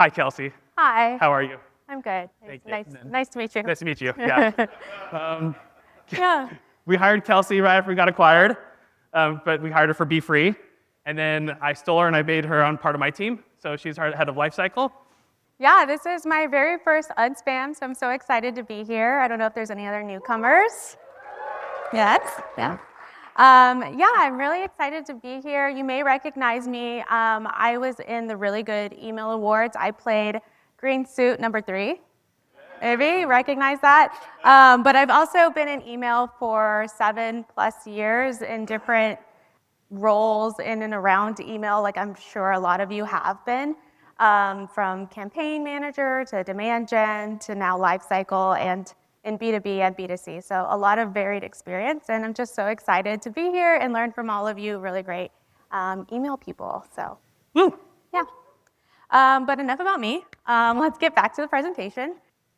Hi, Kelsey. Hi. How are you? I'm good. Thank you. Nice to meet you. Nice to meet you. Yeah. Yeah. We hired Kelsey right after we got acquired, but we hired her for Be Free. And then I stole her and I made her on part of my team. So she's our head of lifecycle. Yeah, this is my very first Unspam, so I'm so excited to be here. I don't know if there's any other newcomers. Yes. Yeah. Yeah, I'm really excited to be here. You may recognize me. I was in the Really Good Email Awards. I played Green Suit number 3. Maybe recognize that. But I've also been in email for 7+ years in different roles in and around email, like I'm sure a lot of you have been, from campaign manager to demand gen to now lifecycle and in B2B and B2C. So a lot of varied experience, and I'm just so excited to be here and learn from all of you really great email people. So, Woo! Yeah. But enough about me. Let's get back to the presentation.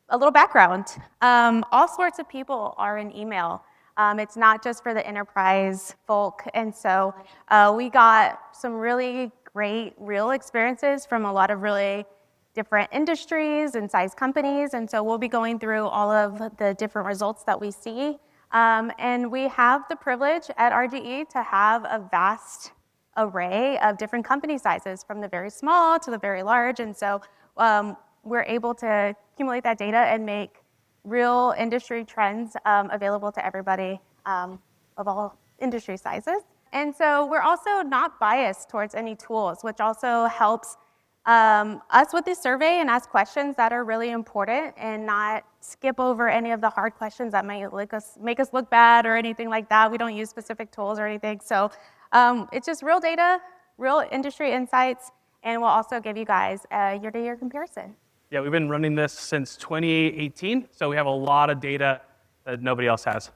A little background. All sorts of people are in email. It's not just for the enterprise folk. And so we got some really great real experiences from a lot of really different industries and size companies. And so we'll be going through all of the different results that we see. And we have the privilege at RGE to have a vast array of different company sizes, from the very small to the very large. And so we're able to accumulate that data and make real industry trends available to everybody of all industry sizes. And so we're also not biased towards any tools, which also helps us with this survey and ask questions that are really important and not skip over any of the hard questions that might make us look bad or anything like that. We don't use specific tools or anything. So it's just real data, real industry insights, and we'll also give you guys a year-to-year comparison. Yeah, we've been running this since 2018, so we have a lot of data that nobody else has.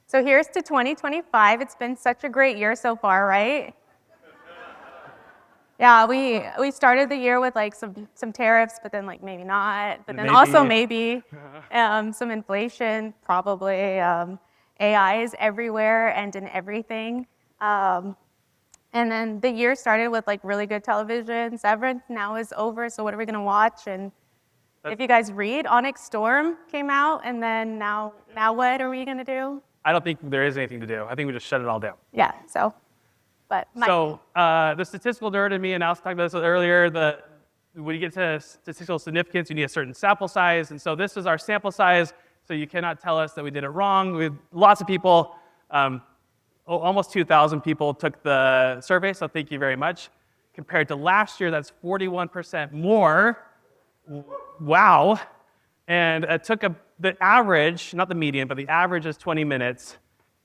So here's to 2025. It's been such a great year so far, right? Yeah, we started the year with like some tariffs, but then like maybe not. But then also maybe some inflation, probably. AI is everywhere and in everything. And then the year started with like really good television. Severance now is over, so what are we gonna watch? And if you guys read, Onyx Storm came out, and then now what are we gonna do? I don't think there is anything to do. I think we just shut it all down. Yeah, so, but Mike. So the statistical nerd in me, and Alice talked about this earlier, when you get to statistical significance, you need a certain sample size. And so this is our sample size, so you cannot tell us that we did it wrong. We had lots of people, almost 2,000 people took the survey, so thank you very much. Compared to last year, that's 41% more. Wow. And it took the average, not the median, but the average is 20 minutes.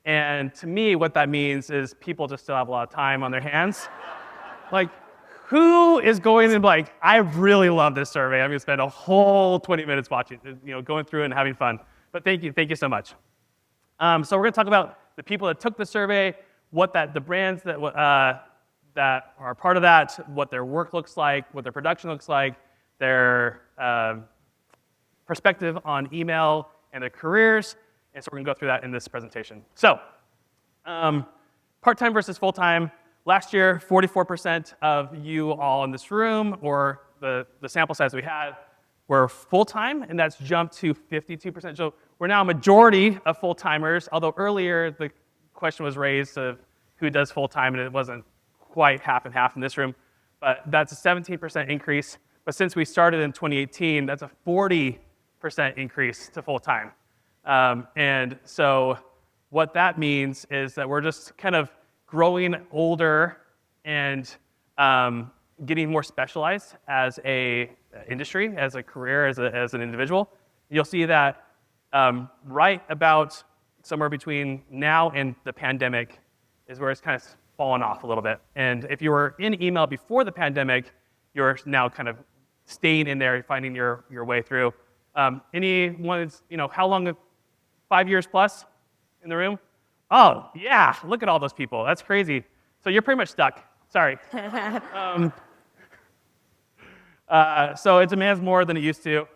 And to me, what that means is people just still have a lot of time on their hands. Like, who is going and like, I really love this survey. I'm gonna spend a whole 20 minutes watching, going through it and having fun. But thank you so much. So we're gonna talk about the people that took the survey, the brands that are part of that, what their work looks like, what their production looks like, their perspective on email and their careers. And so we're gonna go through that in this presentation. So, part-time versus full-time. Last year, 44% of you all in this room, or the sample size we had, were full-time, and that's jumped to 52%. So we're now a majority of full-timers, although earlier the question was raised of who does full-time, and it wasn't quite half and half in this room. But that's a 17% increase. But since we started in 2018, that's a 40% increase to full-time. And so what that means is that we're just kind of growing older and getting more specialized as a industry, as a career, as an individual. You'll see that right about somewhere between now and the pandemic is where it's kind of fallen off a little bit. And if you were in email before the pandemic, you're now kind of staying in there, finding your way through. Anyone, how long? 5 years plus in the room? Oh, yeah, look at all those people. That's crazy. So you're pretty much stuck. Sorry. So it demands more than it used to.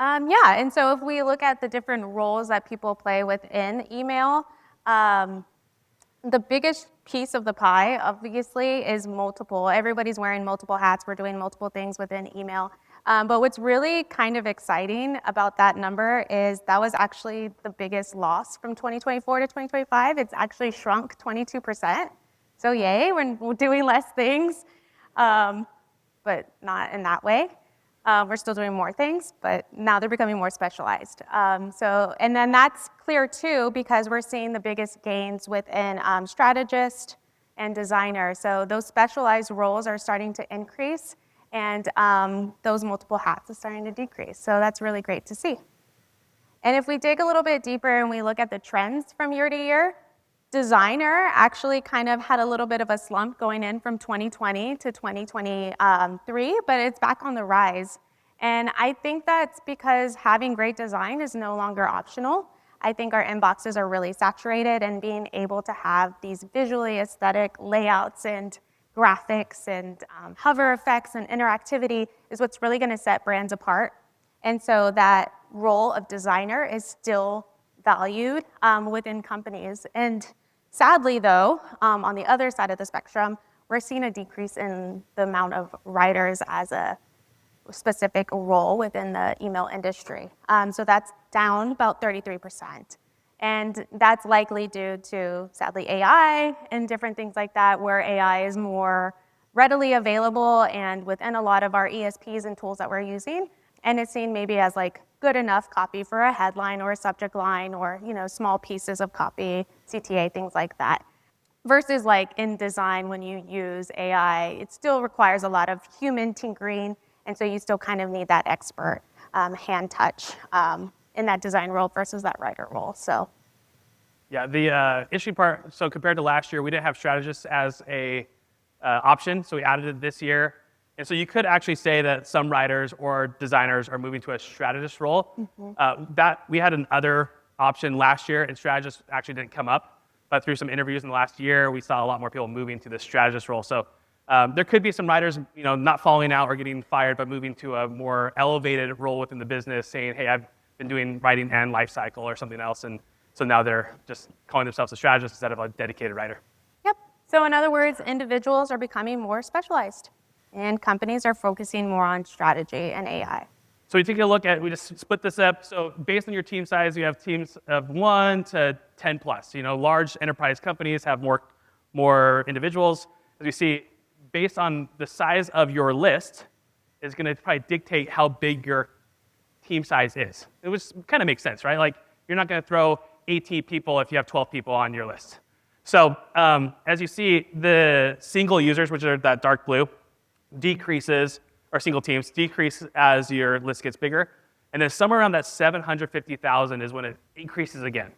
Yeah, and so if we look at the different roles that people play within email, the biggest piece of the pie, obviously, is multiple. Everybody's wearing multiple hats. We're doing multiple things within email. But what's really kind of exciting about that number is that was actually the biggest loss from 2024 to 2025. It's actually shrunk 22%. So yay, we're doing less things, but not in that way. We're still doing more things, but now they're becoming more specialized. And then that's clear too, because we're seeing the biggest gains within strategist and designer. So those specialized roles are starting to increase, and those multiple hats are starting to decrease. So that's really great to see. And if we dig a little bit deeper and we look at the trends from year to year, designer actually kind of had a little bit of a slump going in from 2020 to 2023, but it's back on the rise. And I think that's because having great design is no longer optional. I think our inboxes are really saturated, and being able to have these visually aesthetic layouts and graphics and hover effects and interactivity is what's really going to set brands apart. And so that role of designer is still valued within companies. And sadly, though, on the other side of the spectrum, we're seeing a decrease in the amount of writers as a specific role within the email industry. So that's down about 33%. And that's likely due to, sadly, AI and different things like that, where AI is more readily available and within a lot of our ESPs and tools that we're using. And it's seen maybe as like good enough copy for a headline or a subject line, or small pieces of copy, CTA, things like that. Versus like in design, when you use AI, it still requires a lot of human tinkering, and so you still kind of need that expert hand touch in that design role versus that writer role. So Yeah, the issue part, so compared to last year, we didn't have strategists as a option, so we added it this year. And so you could actually say that some writers or designers are moving to a strategist role. That we had another option last year, and strategists actually didn't come up. But through some interviews in the last year, we saw a lot more people moving to the strategist role. So there could be some writers, not falling out or getting fired, but moving to a more elevated role within the business, saying, "Hey, I've been doing writing and life cycle or something else," and so now they're just calling themselves a strategist instead of a dedicated writer. Yep. So in other words, individuals are becoming more specialized, and companies are focusing more on strategy and AI. So we take a look at, we just split this up. So based on your team size, you have teams of 1 to 10 plus. Large enterprise companies have more individuals. As we see, based on the size of your list is going to probably dictate how big your team size is. It kind of makes sense, right? Like, you're not going to throw 18 people if you have 12 people on your list. So as you see, the single users, which are that dark blue, decreases, or single teams decrease as your list gets bigger. And then somewhere around that 750,000 is when it increases again.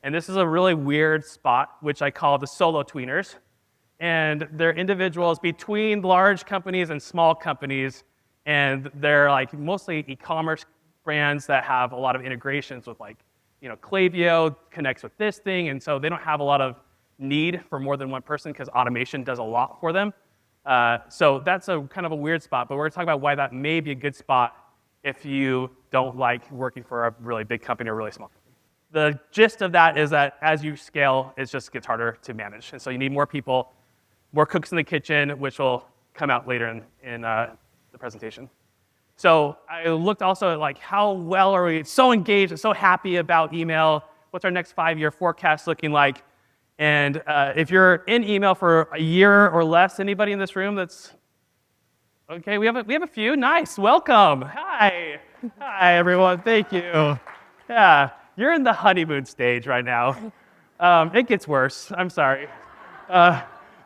And this is a really weird spot, which I call the solo tweeners. And they're individuals between large companies and small companies. And they're like mostly e-commerce brands that have a lot of integrations with Klaviyo connects with this thing. And so they don't have a lot of need for more than one person because automation does a lot for them. So that's a kind of a weird spot, but we're going to talk about why that may be a good spot if you don't like working for a really big company or a really small company. The gist of that is that as you scale, it just gets harder to manage. And so you need more people, more cooks in the kitchen, which will come out later in the presentation. So I looked also at how well are we so engaged and so happy about email? What's our next 5-year forecast looking like? And if you're in email for a year or less, anybody in this room that's okay? We have a few. Nice, welcome. Hi everyone. Thank you. Yeah, you're in the honeymoon stage right now. It gets worse. I'm sorry.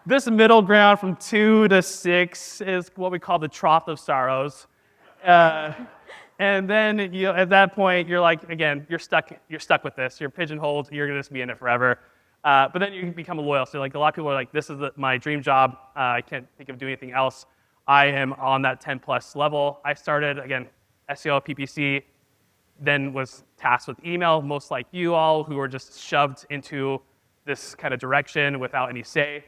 This middle ground from 2 to 6 is what we call the trough of sorrows. And then at that point, you're you're stuck with this. You're pigeonholed. You're going to just be in it forever. But then you become loyal. So a lot of people are like, this is my dream job. I can't think of doing anything else. I am on that 10 plus level. I started, again, SEO, PPC, then was tasked with email, most like you all who were just shoved into this kind of direction without any say.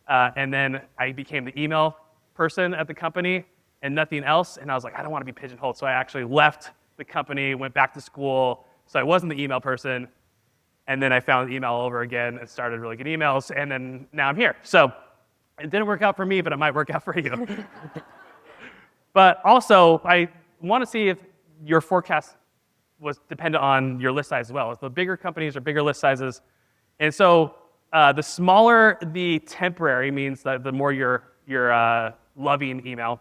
And then I became the email person at the company and nothing else. And I was like, I don't want to be pigeonholed. So I actually left the company, went back to school. So I wasn't the email person. And then I found email over again and started really good emails, and then now I'm here. So it didn't work out for me, but it might work out for you. But also, I want to see if your forecast was dependent on your list size as well. The bigger companies are bigger list sizes. And so the smaller the temporary means that the more you're loving email.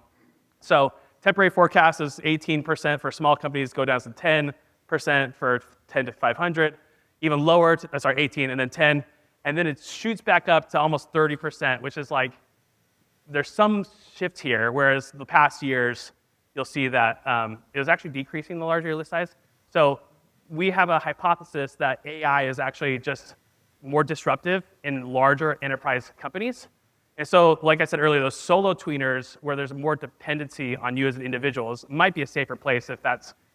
So temporary forecast is 18% for small companies, go down to 10% for 10 to 500, even lower, 18 and then 10. And then it shoots back up to almost 30%, which is like, there's some shift here, whereas the past years, you'll see that it was actually decreasing the larger your list size. So we have a hypothesis that AI is actually just more disruptive in larger enterprise companies. And so, like I said earlier, those solo tweeners, where there's more dependency on you as individuals, might be a safer place if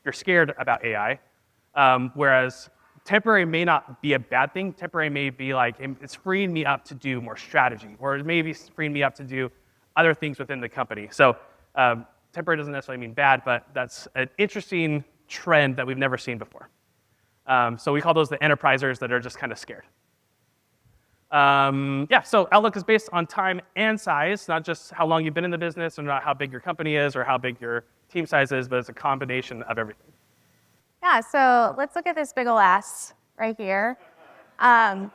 you're scared about AI. Whereas temporary may not be a bad thing. Temporary may be like, it's freeing me up to do more strategy, or it may be freeing me up to do other things within the company. So temporary doesn't necessarily mean bad, but that's an interesting trend that we've never seen before. So we call those the enterprisers that are just kind of scared. So Outlook is based on time and size, not just how long you've been in the business, or not how big your company is, or how big your team size is, but it's a combination of everything. Yeah, so let's look at this big ol' ass right here. Talking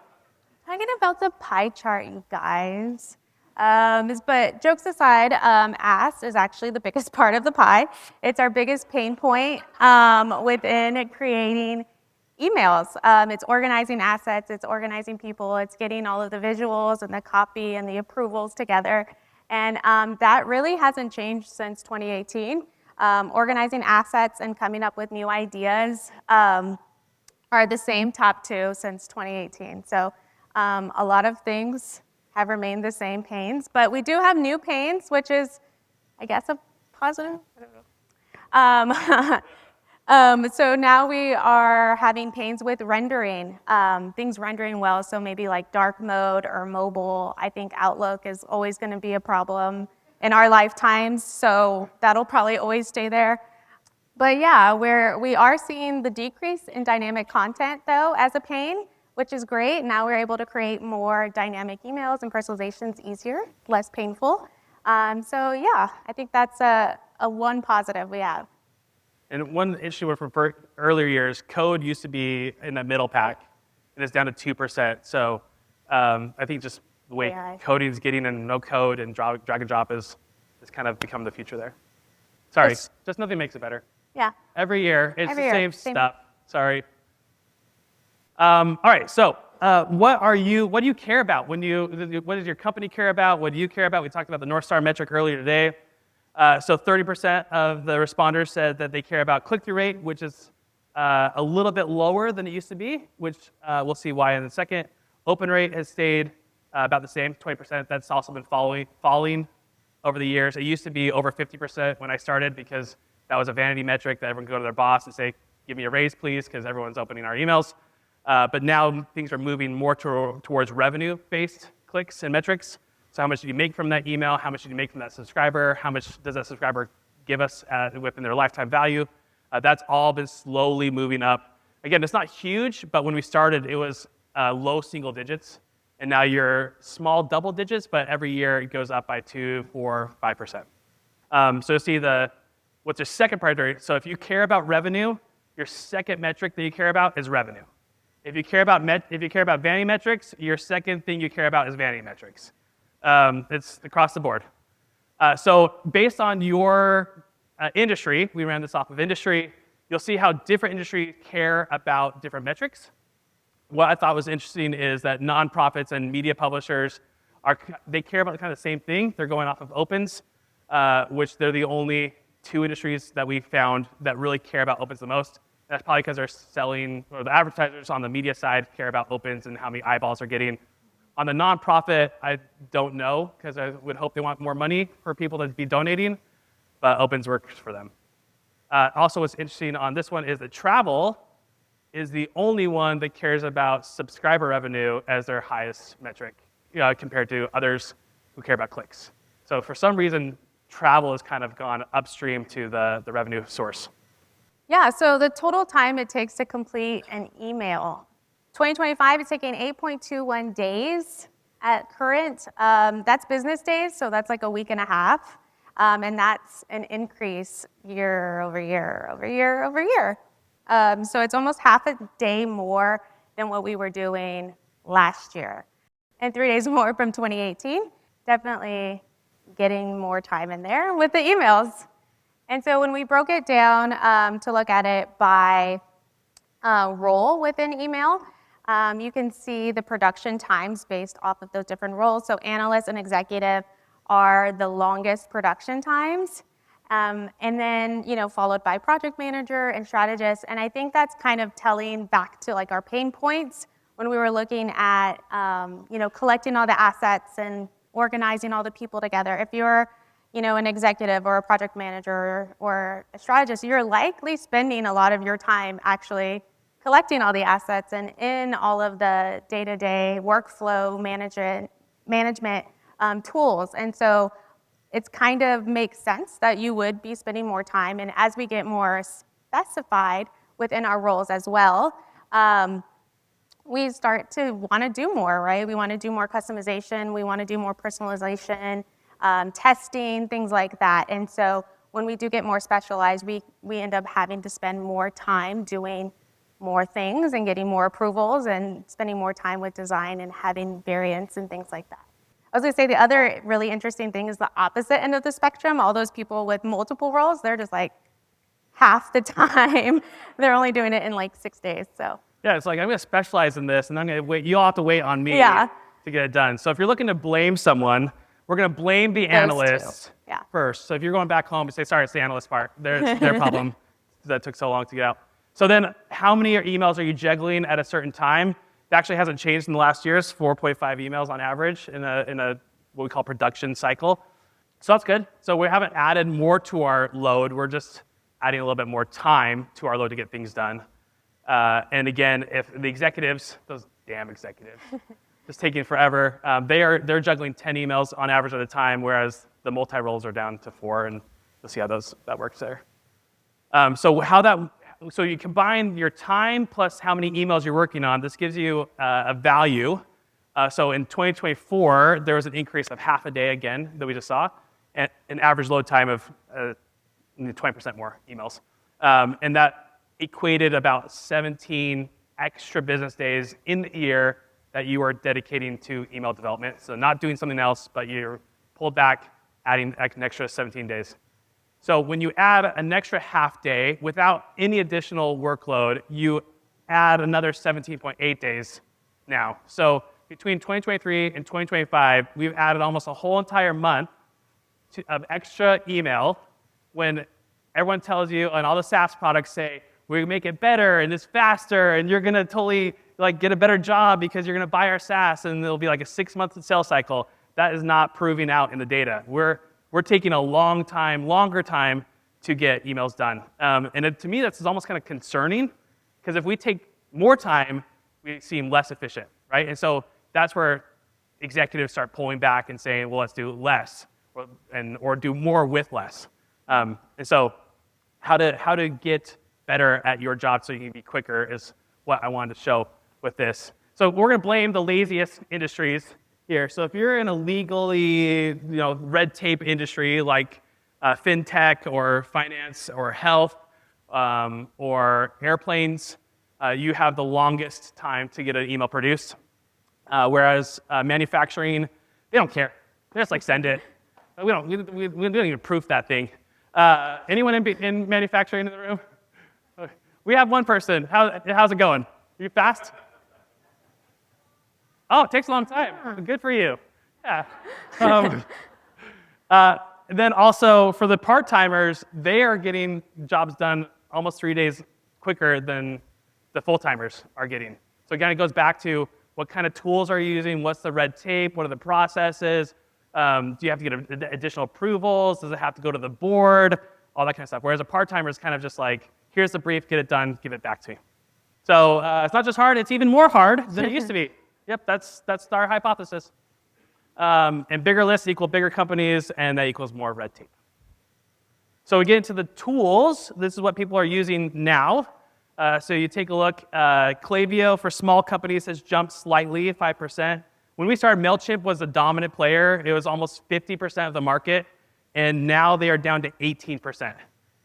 about the pie chart, you guys. But jokes aside, ass is actually the biggest part of the pie. It's our biggest pain point within creating emails. It's organizing assets, it's organizing people, it's getting all of the visuals and the copy and the approvals together. And that really hasn't changed since 2018. Organizing assets and coming up with new ideas are the same top two since 2018. So a lot of things have remained the same pains, but we do have new pains, which is, I guess, a positive. I don't know. So now we are having pains with rendering, things rendering well. So maybe like dark mode or mobile. I think Outlook is always going to be a problem in our lifetimes, so that'll probably always stay there. But yeah, we are seeing the decrease in dynamic content though as a pain, which is great. Now we're able to create more dynamic emails and personalizations easier, less painful. So yeah, I think that's a one positive we have. And one issue with earlier years, code used to be in the middle pack, and it's down to 2%. So I think just the way coding is getting and no code and drag and drop is kind of become the future there. Sorry, just nothing makes it better. Yeah. Every year, it's the same stuff. Sorry. All right, so what do you care about? What does your company care about? What do you care about? We talked about the North Star metric earlier today. So 30% of the responders said that they care about click-through rate, which is a little bit lower than it used to be, which we'll see why in a second. Open rate has stayed about the same, 20%. That's also been falling over the years. It used to be over 50% when I started because that was a vanity metric that everyone could go to their boss and say, give me a raise, please, because everyone's opening our emails. But now things are moving more towards revenue-based clicks and metrics. So how much did you make from that email? How much did you make from that subscriber? How much does that subscriber give us within their lifetime value? That's all been slowly moving up. Again, it's not huge, but when we started, it was low single digits. And now you're small double digits, but every year it goes up by 2, 4, 5%. So you'll see what's your second priority. So if you care about revenue, your second metric that you care about is revenue. If you care about vanity metrics, your second thing you care about is vanity metrics. It's across the board. So based on your industry, we ran this off of industry, you'll see how different industries care about different metrics. What I thought was interesting is that nonprofits and media publishers, they care about kind of the same thing. They're going off of opens, which they're the only two industries that we found that really care about opens the most. That's probably because they're selling, or the advertisers on the media side care about opens and how many eyeballs they're getting. On the nonprofit, I don't know, because I would hope they want more money for people to be donating, but opens works for them. Also, what's interesting on this one is that travel is the only one that cares about subscriber revenue as their highest metric compared to others who care about clicks. So for some reason, travel has kind of gone upstream to the revenue source. Yeah, so the total time it takes to complete an email 2025 is taking 8.21 days at current. That's business days, so that's like a week and a half. And that's an increase year over year over year over year. So it's almost half a day more than what we were doing last year. And 3 days more from 2018. Definitely getting more time in there with the emails. And so when we broke it down to look at it by role within email, you can see the production times based off of those different roles. So analyst and executive are the longest production times. And then, followed by project manager and strategist. And I think that's kind of telling back to like our pain points when we were looking at, collecting all the assets and organizing all the people together. If you're, an executive or a project manager or a strategist, you're likely spending a lot of your time actually collecting all the assets and in all of the day-to-day workflow management tools. And so it's kind of makes sense that you would be spending more time. And as we get more specified within our roles as well, we start to want to do more, right? We want to do more customization. We want to do more personalization, testing, things like that. And so when we do get more specialized, we end up having to spend more time doing more things and getting more approvals and spending more time with design and having variants and things like that. I was going to say the other really interesting thing is the opposite end of the spectrum. All those people with multiple roles, they're just like half the time. They're only doing it in like 6 days. So Yeah, it's like I'm going to specialize in this, and I'm going to wait. You all have to wait on me Yeah. to get it done. So if you're looking to blame someone, we're going to blame the analyst first. So if you're going back home and say, sorry, it's the analyst part. It's their problem that took so long to get out. So then how many emails are you juggling at a certain time? It actually hasn't changed in the last years, 4.5 emails on average in a what we call production cycle. So that's good. So we haven't added more to our load. We're just adding a little bit more time to our load to get things done. And again, if the executives, those damn executives, just taking forever, they're juggling 10 emails on average at a time, whereas the multi-roles are down to 4, and you'll see how that works there. So you combine your time plus how many emails you're working on. This gives you a value. So in 2024, there was an increase of half a day again that we just saw, and an average load time of 20% more emails. And that equated about 17 extra business days in the year that you are dedicating to email development. So not doing something else, but you're pulled back, adding an extra 17 days. So when you add an extra half day without any additional workload, you add another 17.8 days now. So between 2023 and 2025, we've added almost a whole entire month of extra email when everyone tells you, and all the SaaS products say, we make it better and it's faster and you're going to totally get a better job because you're going to buy our SaaS and it'll be like a 6-month sales cycle. That is not proving out in the data. We're taking a longer time to get emails done. And to me, that's almost kind of concerning because if we take more time, we seem less efficient, right? And so that's where executives start pulling back and saying, well, let's do less or do more with less. And so how to get better at your job so you can be quicker is what I wanted to show with this. So we're going to blame the laziest industries here. So if you're in a legally, red tape industry like fintech or finance or health or airplanes, you have the longest time to get an email produced. Whereas manufacturing, they don't care. They just send it. We don't even proof that thing. Anyone in manufacturing in the room? We have one person. How's it going? Are you fast? Oh, it takes a long time. Good for you. Yeah. Then also for the part-timers, they are getting jobs done almost 3 days quicker than the full-timers are getting. So again, it goes back to what kind of tools are you using? What's the red tape? What are the processes? Do you have to get additional approvals? Does it have to go to the board? All that kind of stuff. Whereas a part-timer is kind of just here's the brief, get it done, give it back to me. So it's not just hard, it's even more hard than it used to be. Yep, that's our hypothesis. And bigger lists equal bigger companies, and that equals more red tape. So we get into the tools. This is what people are using now. So you take a look, Klaviyo for small companies has jumped slightly, 5%. When we started, MailChimp was the dominant player. It was almost 50% of the market, and now they are down to 18%.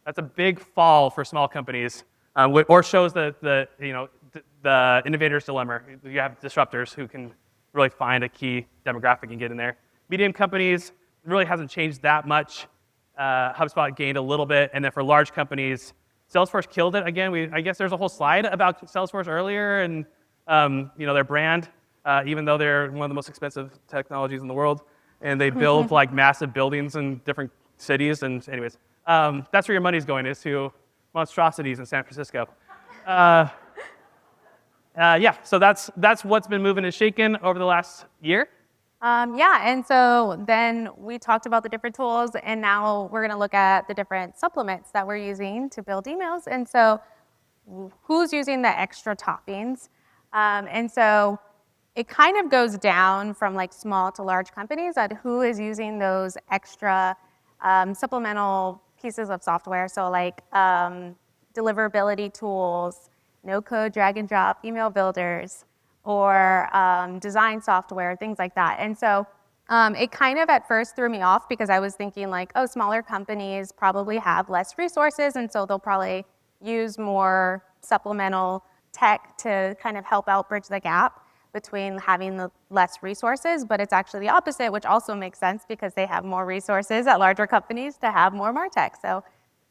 That's a big fall for small companies, or shows the innovator's dilemma. You have disruptors who can really find a key demographic and get in there. Medium companies really hasn't changed that much. HubSpot gained a little bit, and then for large companies, Salesforce killed it again. I guess there's a whole slide about Salesforce earlier and their brand, even though they're one of the most expensive technologies in the world, and they build like massive buildings in different cities. And anyways, that's where your money's going, is to monstrosities in San Francisco. So that's what's been moving and shaking over the last year. And so then we talked about the different tools, and now we're going to look at the different supplements that we're using to build emails. And so who's using the extra toppings? And so it kind of goes down from like small to large companies at who is using those extra supplemental pieces of software. So like deliverability tools, no-code drag and drop email builders, or design software, things like that. And so it kind of at first threw me off because I was thinking like, oh, smaller companies probably have less resources, and so they'll probably use more supplemental tech to kind of help out bridge the gap between having the less resources. But it's actually the opposite, which also makes sense because they have more resources at larger companies to have more MarTech. So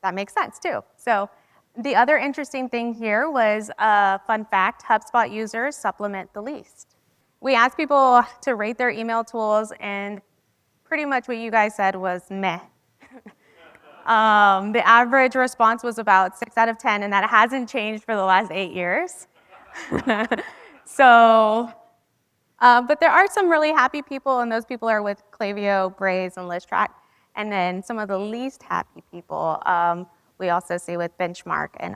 that makes sense too. So the other interesting thing here was a fun fact: HubSpot users supplement the least. We asked people to rate their email tools, and pretty much what you guys said was meh. The average response was about 6 out of 10, and that hasn't changed for the last 8 years. So, but there are some really happy people, and those people are with Klaviyo, Braze, and ListTrack. And then some of the least happy people we also see with Benchmark and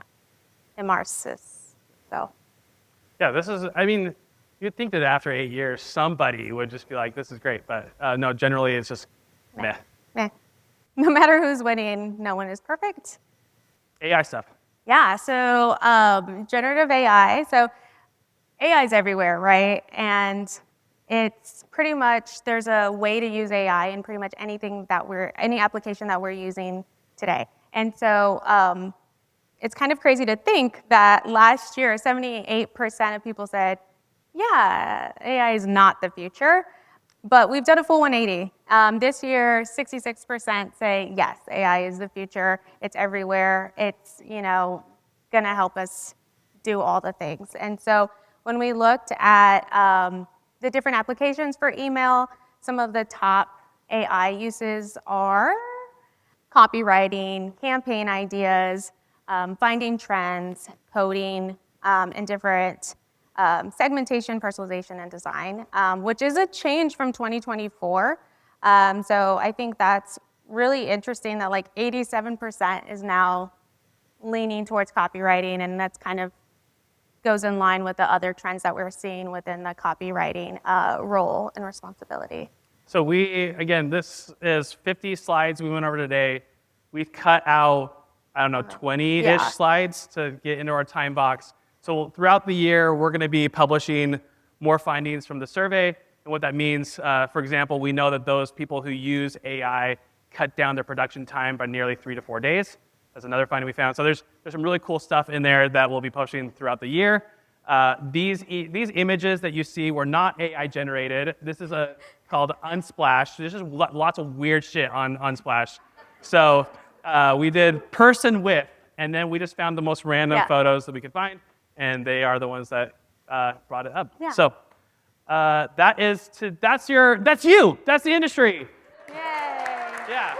Emarsis. So, Yeah, you'd think that after 8 years, somebody would just be like, this is great. But no, generally it's just meh. No matter who's winning, no one is perfect. AI stuff. Yeah, so generative AI. So AI is everywhere, right? And it's pretty much, there's a way to use AI in pretty much any application that we're using today. And so it's kind of crazy to think that last year, 78% of people said, yeah, AI is not the future. But we've done a full 180. This year, 66% say, yes, AI is the future. It's everywhere. It's, going to help us do all the things. And so when we looked at the different applications for email, some of the top AI uses are copywriting, campaign ideas, finding trends, coding, and different segmentation, personalization, and design, which is a change from 2024. So I think that's really interesting that like 87% is now leaning towards copywriting, and that's kind of goes in line with the other trends that we're seeing within the copywriting role and responsibility. So this is 50 slides we went over today. We've cut out, 20-ish slides to get into our time box. So throughout the year, we're going to be publishing more findings from the survey. And what that means, for example, we know that those people who use AI cut down their production time by nearly 3 to 4 days. That's another finding we found. So there's some really cool stuff in there that we'll be posting throughout the year. These images that you see were not AI generated. This is called Unsplash. There's just lots of weird shit on Unsplash. So we did person with, and then we just found the most random photos that we could find, and they are the ones that brought it up. Yeah. So that's you. That's the industry. Yay. Yeah.